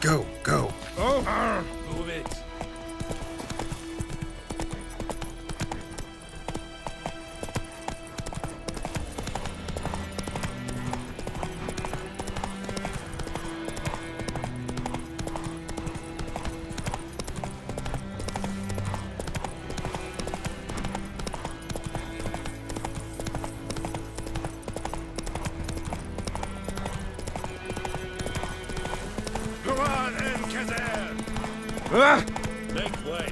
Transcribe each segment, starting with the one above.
Go, go. Oh, move it. Make way.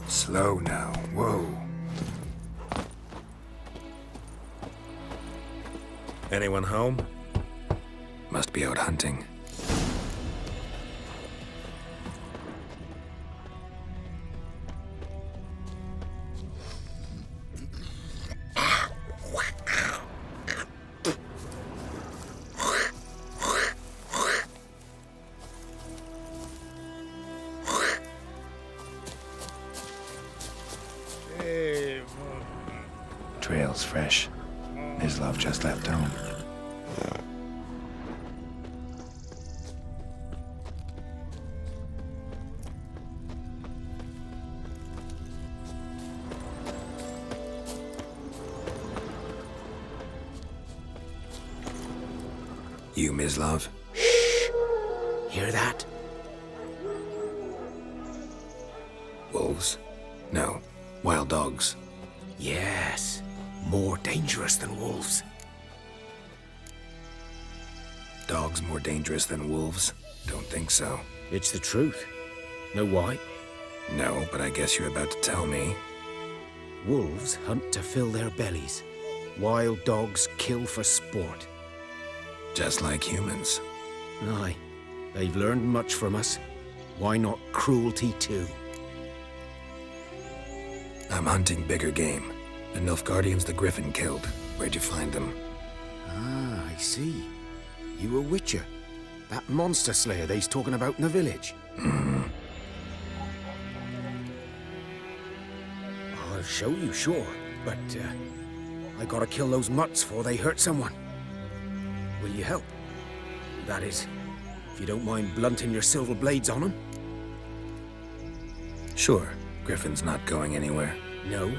Slow now. Whoa. Anyone home? Must be out hunting. Trail's fresh. Mislav just left home. You, Mislav? Hear that? Wolves? No. Wild dogs. Yes. More dangerous than wolves. Dogs more dangerous than wolves? Don't think so. It's the truth. Know why? No, but I guess you're about to tell me. Wolves hunt to fill their bellies. Wild dogs kill for sport. Just like humans. Aye. They've learned much from us. Why not cruelty too? I'm hunting bigger game. The Nilfgaardians the Griffin killed. Where'd you find them? Ah, I see. You a witcher. That monster slayer they's talking about in the village. I'll show you, sure. But, I gotta kill those mutts before they hurt someone. Will you help? That is, if you don't mind blunting your silver blades on them. Sure. Griffin's not going anywhere. No.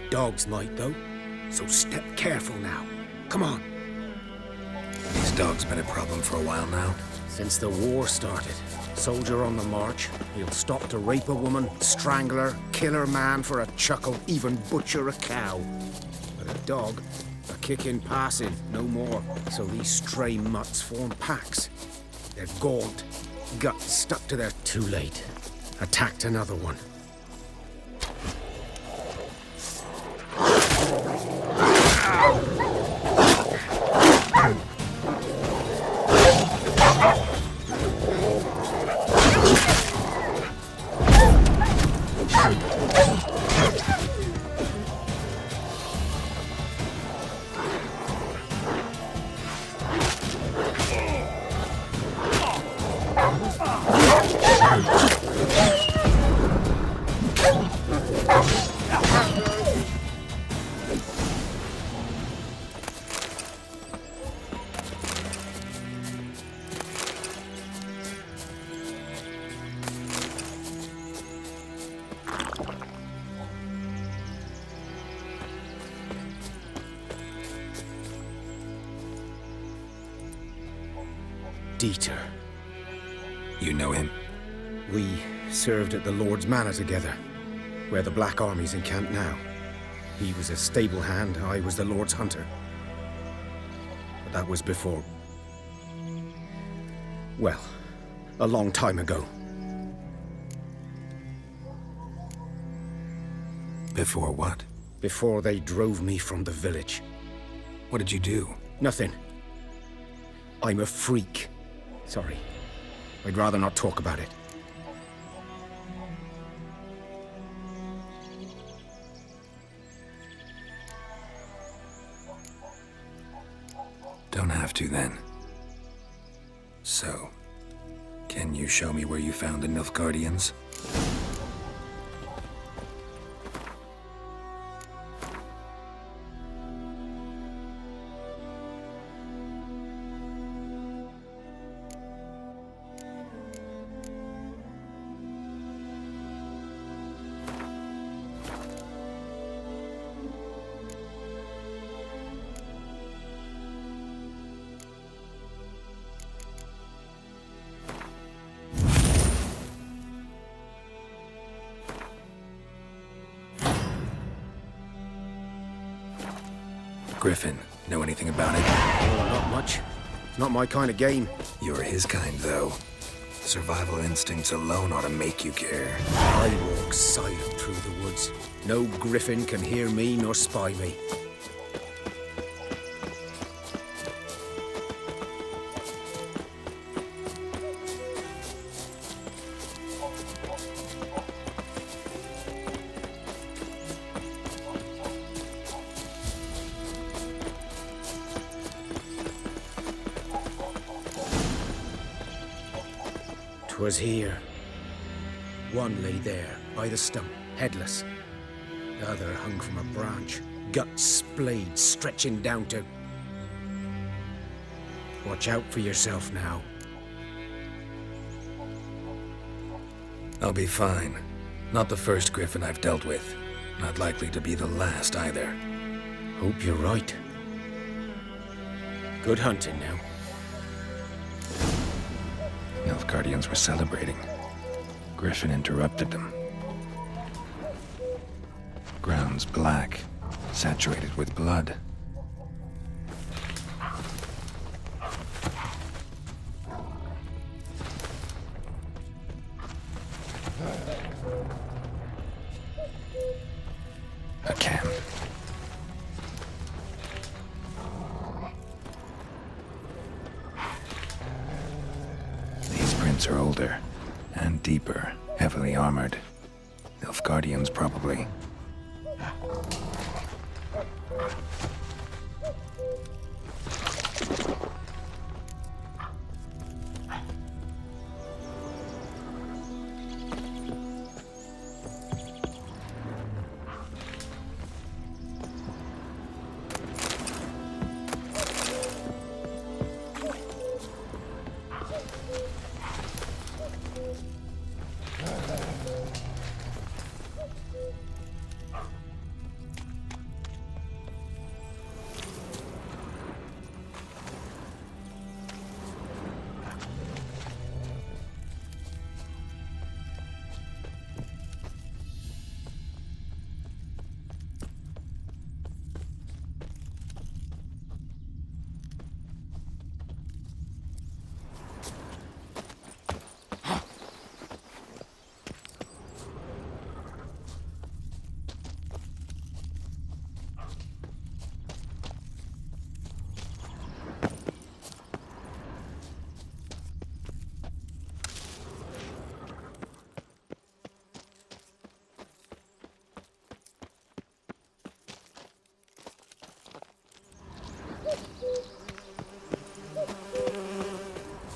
Dogs might, though. So step careful now. Come on. These dogs been a problem for a while now. Since the war started. Soldier on the march. He'll stop to rape a woman, strangle her, kill her man for a chuckle, even butcher a cow. But a dog, a kick-in passive, no more. So these stray mutts form packs. They're gaunt, guts stuck to their... Too late. Attacked another one. Dieter. You know him? We served at the Lord's Manor together, where the Black Army's encamped now. He was a stable hand, I was the Lord's hunter. But that was before... well, a long time ago. Before what? Before they drove me from the village. What did you do? Nothing. I'm a freak. Sorry. I'd rather not talk about it. Don't have to, then. So, can you show me where you found the Nilfgaardians? Griffin, know anything about it? Not much. It's not my kind of game. You're his kind, though. Survival instincts alone ought to make you care. I walk silent through the woods. No griffin can hear me nor spy me. Was here. One lay there, by the stump, headless. The other hung from a branch, guts splayed, stretching down to... Watch out for yourself now. I'll be fine. Not the first Griffin I've dealt with. Not likely to be the last, either. Hope you're right. Good hunting now. Guardians were celebrating. Griffin interrupted them. Ground's black, saturated with blood. A camp. Are older and deeper, heavily armored. Nilfgaardians, probably.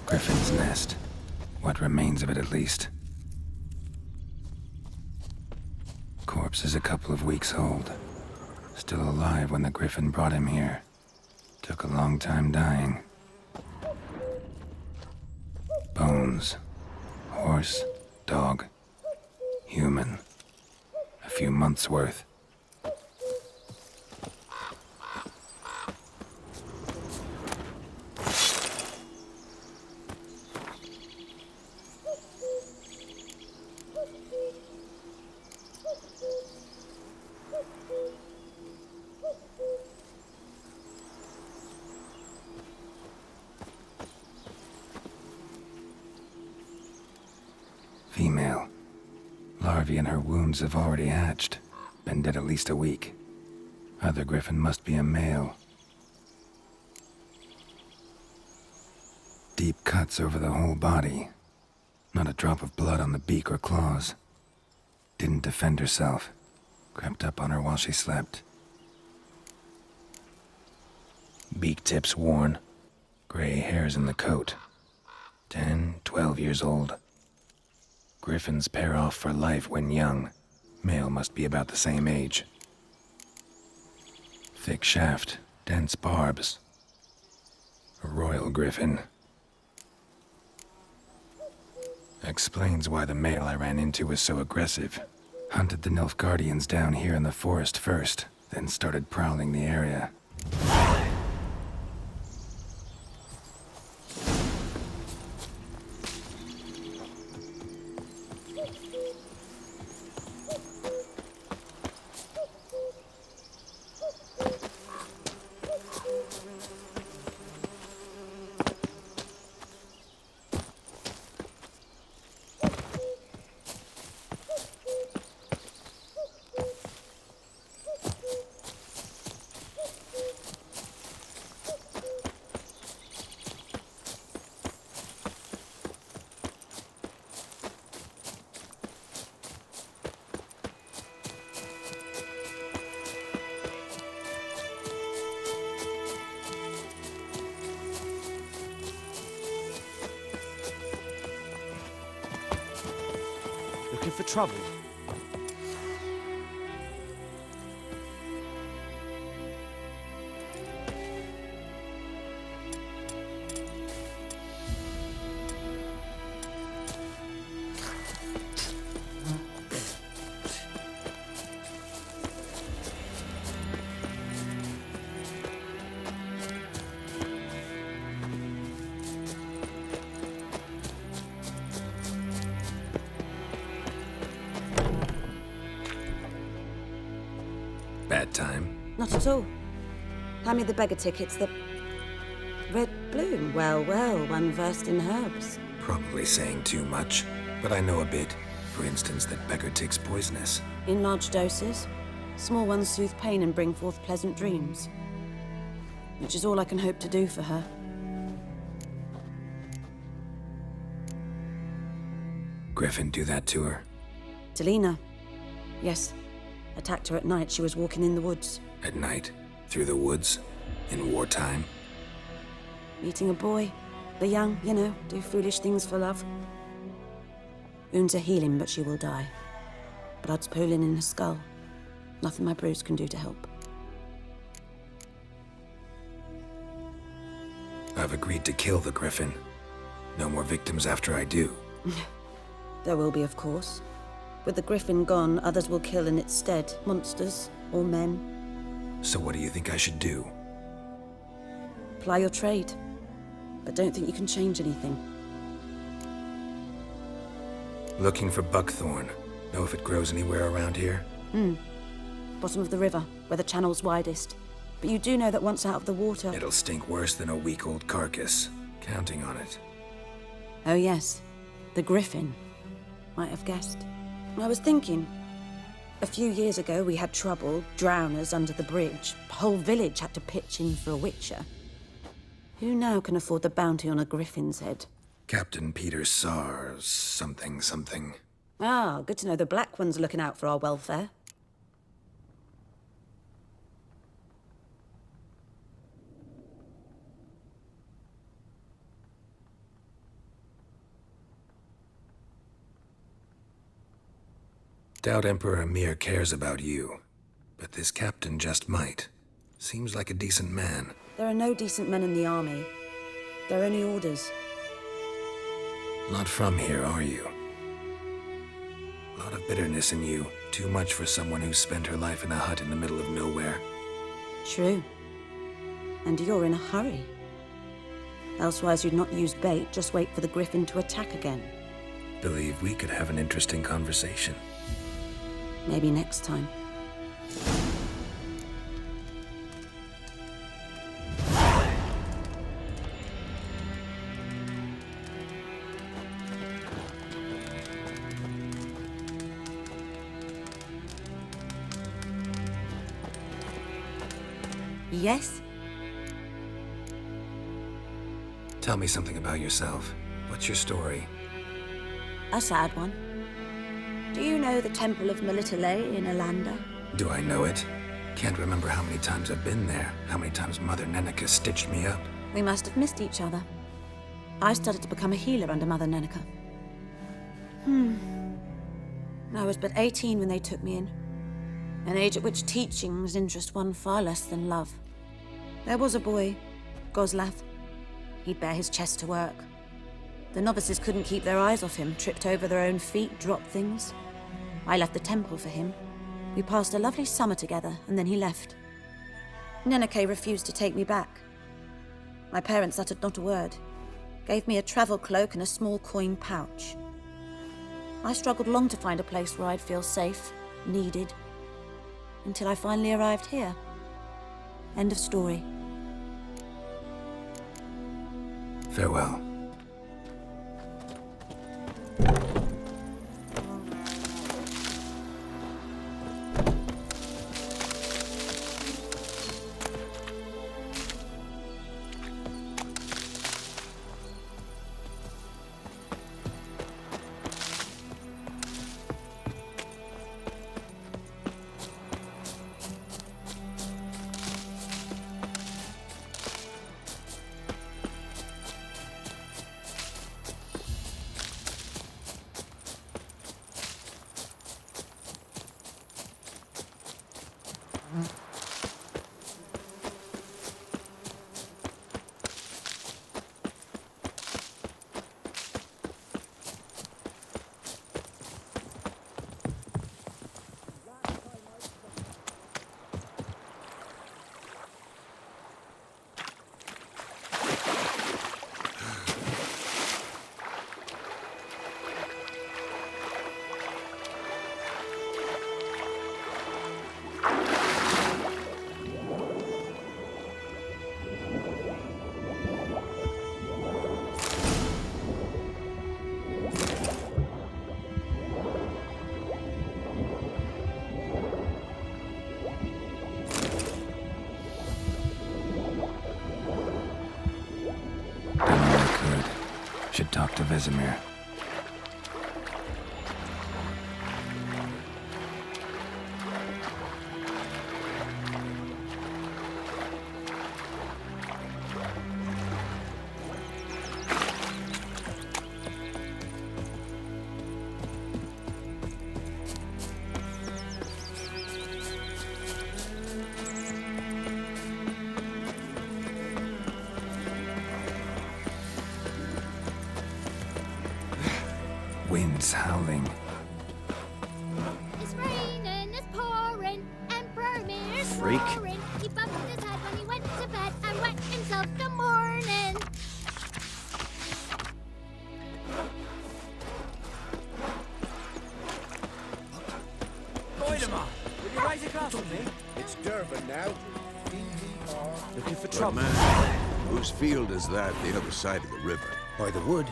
Griffin's nest. What remains of it, at least. Corpse is a couple of weeks old. Still alive when the Griffin brought him here. Took a long time dying. Bones. Horse, dog, human. A few months' worth. Female. Larvae in her wounds have already hatched. Been dead at least a week. Other Griffin must be a male. Deep cuts over the whole body. Not a drop of blood on the beak or claws. Didn't defend herself. Crept up on her while she slept. Beak tips worn. Gray hairs in the coat. 10, 12 years old. Griffins pair off for life when young. Male must be about the same age. Thick shaft, dense barbs. A royal griffin. Explains why the male I ran into was so aggressive. Hunted the Nilfgaardians down here in the forest first, then started prowling the area. Looking for trouble? Bad time. Not at all. Hand me the beggar tickets, the red bloom. Well, well, one versed in herbs. Probably saying too much, but I know a bit. For instance, that beggar tick's poisonous. In large doses. Small ones soothe pain and bring forth pleasant dreams. Which is all I can hope to do for her. Griffin do that to her? Delina. Yes. Attacked her at night. She was walking in the woods. At night? Through the woods? In wartime? Meeting a boy. The young, you know, do foolish things for love. Wounds are healing, but she will die. Blood's pooling in her skull. Nothing my bruise can do to help. I've agreed to kill the Griffin. No more victims after I do. There will be, of course. With the Griffin gone, others will kill in its stead. Monsters, or men. So what do you think I should do? Ply your trade. But don't think you can change anything. Looking for buckthorn. Know if it grows anywhere around here? Bottom of the river, where the channel's widest. But you do know that once out of the water... It'll stink worse than a week-old carcass. Counting on it. Oh yes, the Griffin. Might have guessed. I was thinking, a few years ago we had trouble, drowners under the bridge. The whole village had to pitch in for a witcher. Who now can afford the bounty on a Griffin's head? Captain Peter Sars, something. Ah, good to know the Black One's looking out for our welfare. Doubt Emperor Emir cares about you, but this captain just might. Seems like a decent man. There are no decent men in the army. There are only orders. Not from here, are you? A lot of bitterness in you. Too much for someone who spent her life in a hut in the middle of nowhere. True. And you're in a hurry. Elsewise you'd not use bait, just wait for the Griffin to attack again. Believe we could have an interesting conversation. Maybe next time. Yes? Tell me something about yourself. What's your story? A sad one. Do you know the Temple of Melitele in Alanda? Do I know it? Can't remember how many times I've been there, how many times Mother Neneka stitched me up. We must have missed each other. I started to become a healer under Mother Neneka. I was but 18 when they took me in. An age at which teachings interest one far less than love. There was a boy, Goslav. He'd bare his chest to work. The novices couldn't keep their eyes off him, tripped over their own feet, dropped things. I left the temple for him. We passed a lovely summer together, and then he left. Neneke refused to take me back. My parents uttered not a word, gave me a travel cloak and a small coin pouch. I struggled long to find a place where I'd feel safe, needed, until I finally arrived here. End of story. Farewell. Should talk to Vesemir. Winds howling. It's raining, it's pouring, and Vermeer's Freak. roaring. He bumped his head when he went to bed and wet himself the morning. Goidemar, will you raise a glass with me? It's Durban now. DVR. Looking for But trouble? man, whose field is that the other side of the river? By the wood.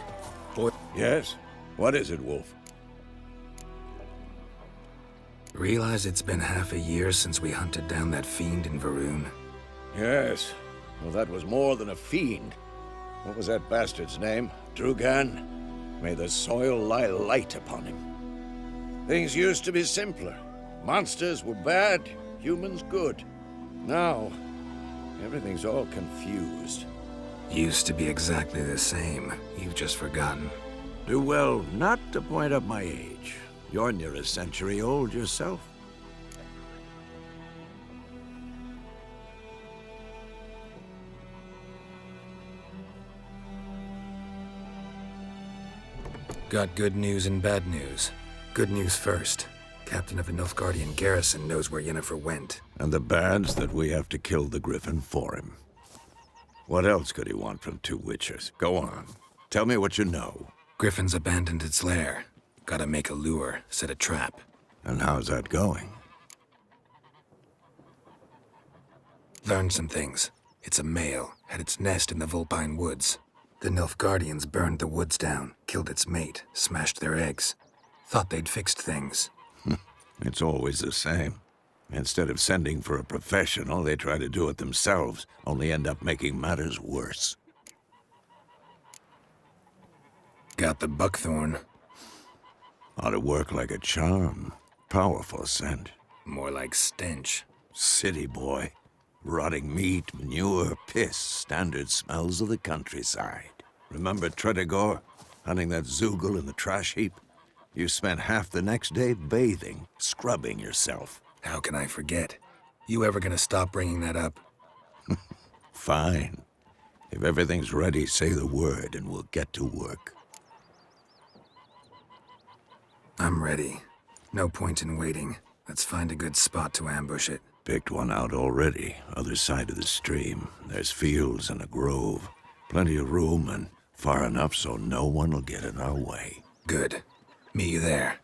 Yes? What is it, Wolf? Realize it's been half a year since we hunted down that fiend in Varun? Yes. Well, that was more than a fiend. What was that bastard's name? Drugan? May the soil lie light upon him. Things used to be simpler. Monsters were bad, humans good. Now, everything's all confused. Used to be exactly the same. You've just forgotten. Do well not to point up my age. You're near a century old yourself. Got good news and bad news. Good news first. Captain of the Nilfgaardian garrison knows where Yennefer went. And the bad's that we have to kill the Griffin for him. What else could he want from two witchers? Go on. Tell me what you know. Griffin's abandoned its lair. Gotta make a lure, set a trap. And how's that going? Learned some things. It's a male, had its nest in the Vulpine Woods. The Nilfgaardians burned the woods down, killed its mate, smashed their eggs. Thought they'd fixed things. It's always the same. Instead of sending for a professional, they try to do it themselves, only end up making matters worse. Got the buckthorn. Ought to work like a charm. Powerful scent. More like stench. City boy. Rotting meat, manure, piss. Standard smells of the countryside. Remember Tredegor? Hunting that Zoogle in the trash heap? You spent half the next day bathing, scrubbing yourself. How can I forget? You ever gonna stop bringing that up? Fine. If everything's ready, say the word and we'll get to work. I'm ready. No point in waiting. Let's find a good spot to ambush it. Picked one out already, other side of the stream. There's fields and a grove. Plenty of room and far enough so no one will get in our way. Good. Meet you there.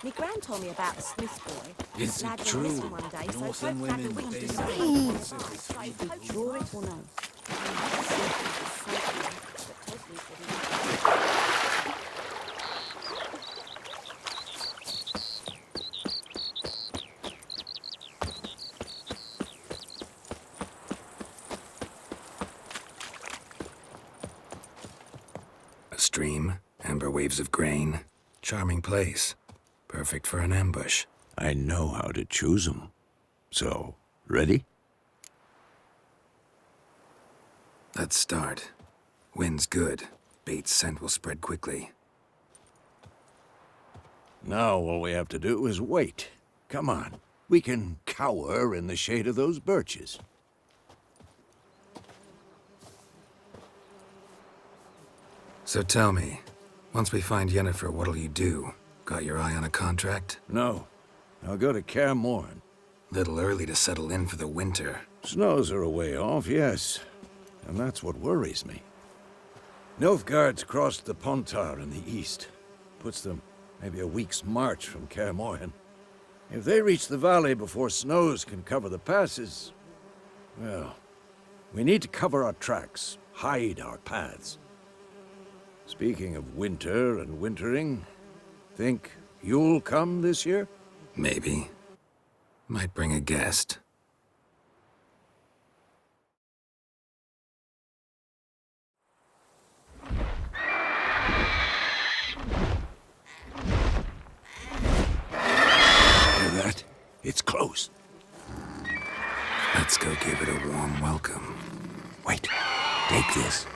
Me gran told me about a Swiss boy. Is it Lad went true? missing one day, so Northern folk had women, the they wings say to draw it or no. A stream, amber waves of grain. Charming place. Perfect for an ambush. I know how to choose 'em. So, ready? Let's start. Wind's good. Bait's scent will spread quickly. Now all we have to do is wait. Come on. We can cower in the shade of those birches. So tell me, once we find Yennefer, what'll you do? Got your eye on a contract? No. I'll go to Kaer Morhen. Little early to settle in for the winter. Snows are a way off, yes. And that's what worries me. Nilfgaard's crossed the Pontar in the east. Puts them maybe a week's march from Kaer Morhen. If they reach the valley before snows can cover the passes, well, we need to cover our tracks, hide our paths. Speaking of winter and wintering, think you'll come this year? Maybe. Might bring a guest. Hear that? It's close. Let's go give it a warm welcome. Wait, take this.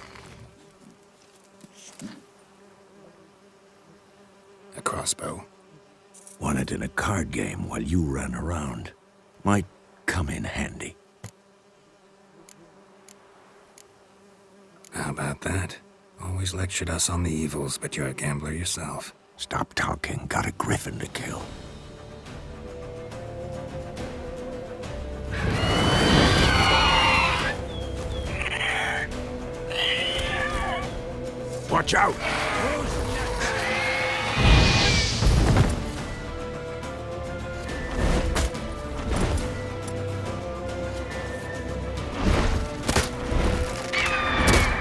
A crossbow. Won it in a card game while you ran around. Might come in handy. How about that? Always lectured us on the evils, but you're a gambler yourself. Stop talking. Got a griffin to kill. Watch out!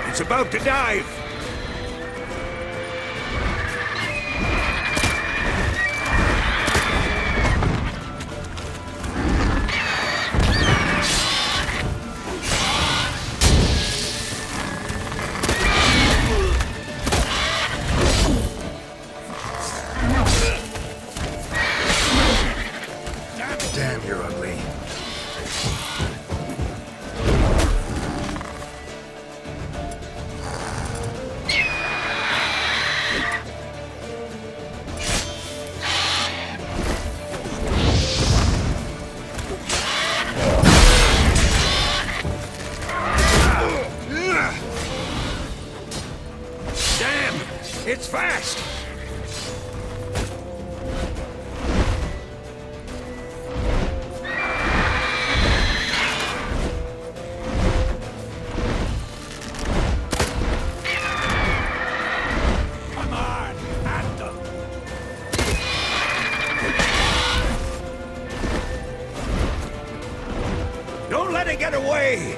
It's about to dive! Damn, you're ugly. Damn! It's fast! Come on, at them. Don't let it get away!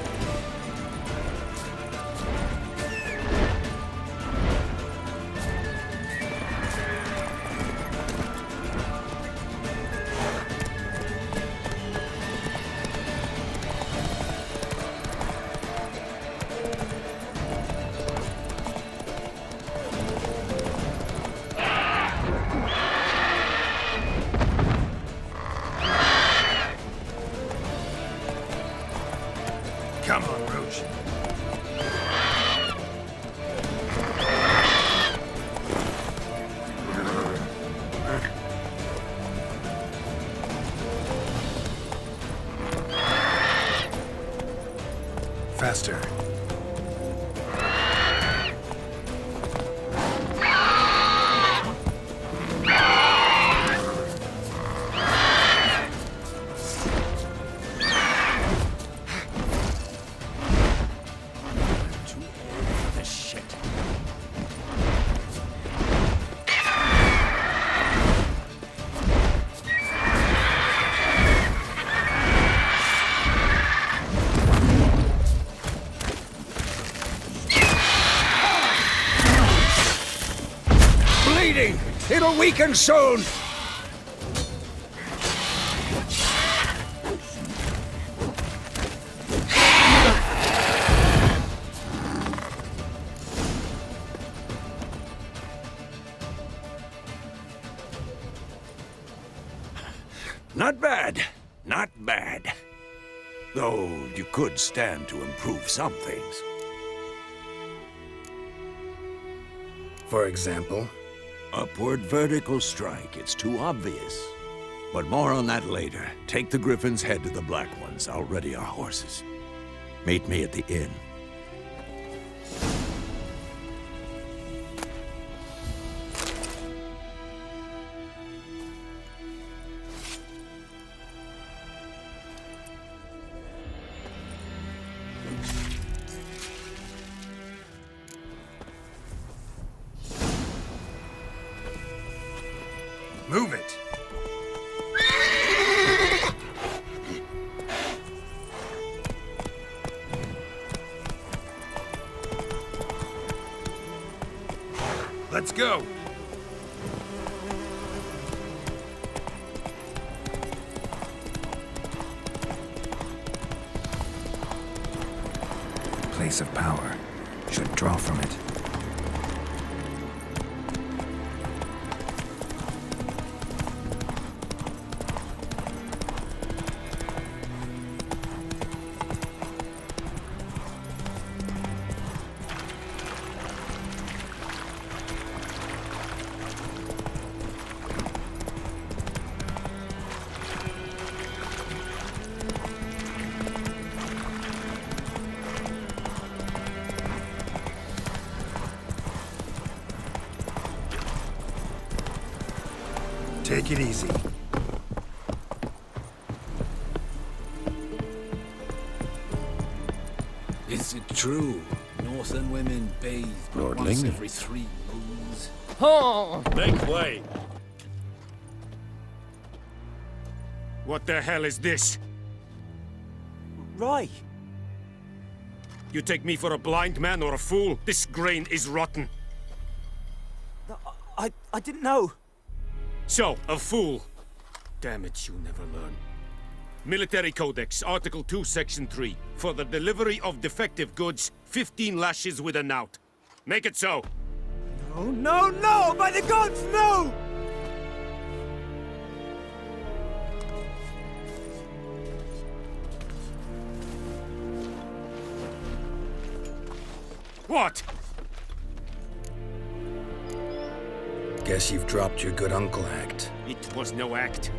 Come on, Roach. Faster. This shit. Bleeding! It'll weaken soon! Not bad. Not bad. Though you could stand to improve some things. For example, Upward vertical strike. It's too obvious. But more on that later. Take the Griffin's head to the Black Ones. I'll ready our horses. Meet me at the inn. move it. Let's go. Place of power. Should draw from it. Take it easy. Is it true? Northern women bathe but Lord once Lingley. every 3 moons. Oh! Make way! What the hell is this? Right. You take me for a blind man or a fool? This grain is rotten. I didn't know. So, a fool. Damn it, you never learn. Military Codex, Article 2, Section 3. For the delivery of defective goods, 15 lashes with a knout. Make it so. Oh, no, no! By the gods, no! What? Guess you've dropped your good uncle act. It was no act.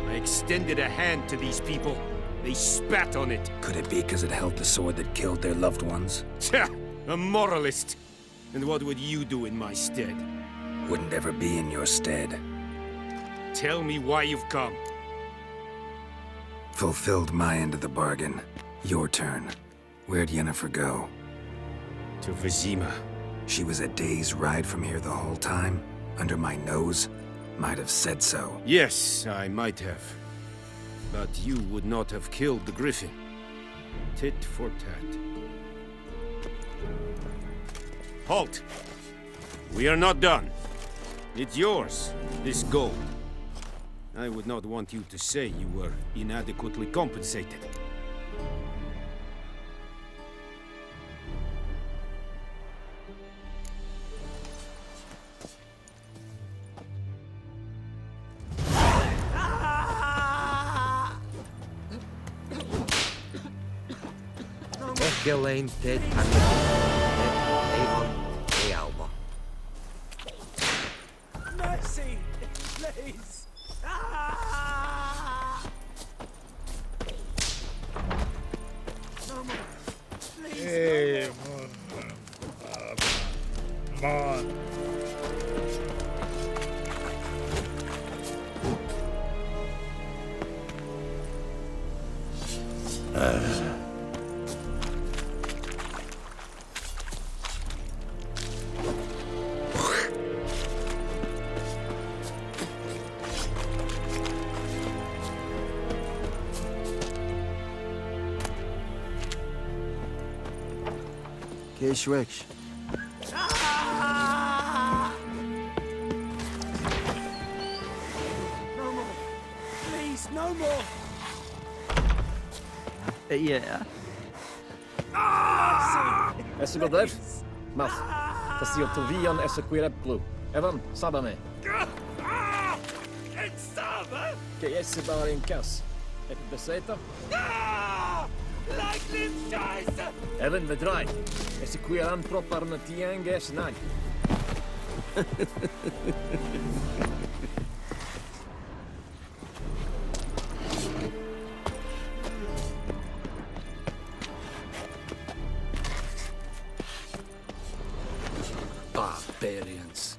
I extended a hand to these people. They spat on it. Could it be because it held the sword that killed their loved ones? Tja, a moralist. And what would you do in my stead? Wouldn't ever be in your stead. Tell me why you've come. Fulfilled my end of the bargain. Your turn. Where'd Yennefer go? To Vizima. She was a day's ride from here the whole time? Under my nose? Might have said so. Yes, I might have. But you would not have killed the griffin. Tit for tat. Halt! We are not done. It's yours, this gold. I would not want you to say you were inadequately compensated. Ghislaine did Mercy! Please! Ah! No more! Please! Hey, man. Keeshwick. No more! Please, no more! Yeah. Mercy! Esse godef? Mas. Tasio Tovian esse quireplu. Evan, sabame. Que esse bar in kas. Heb je bezeten? Evan, we draaien. Esse quiran proper na tianges nai. Barbarians.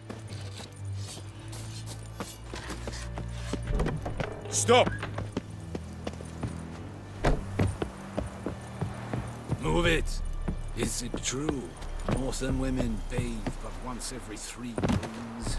Stop! Move it! Is it true? Northern women bathe but once every 3 moons.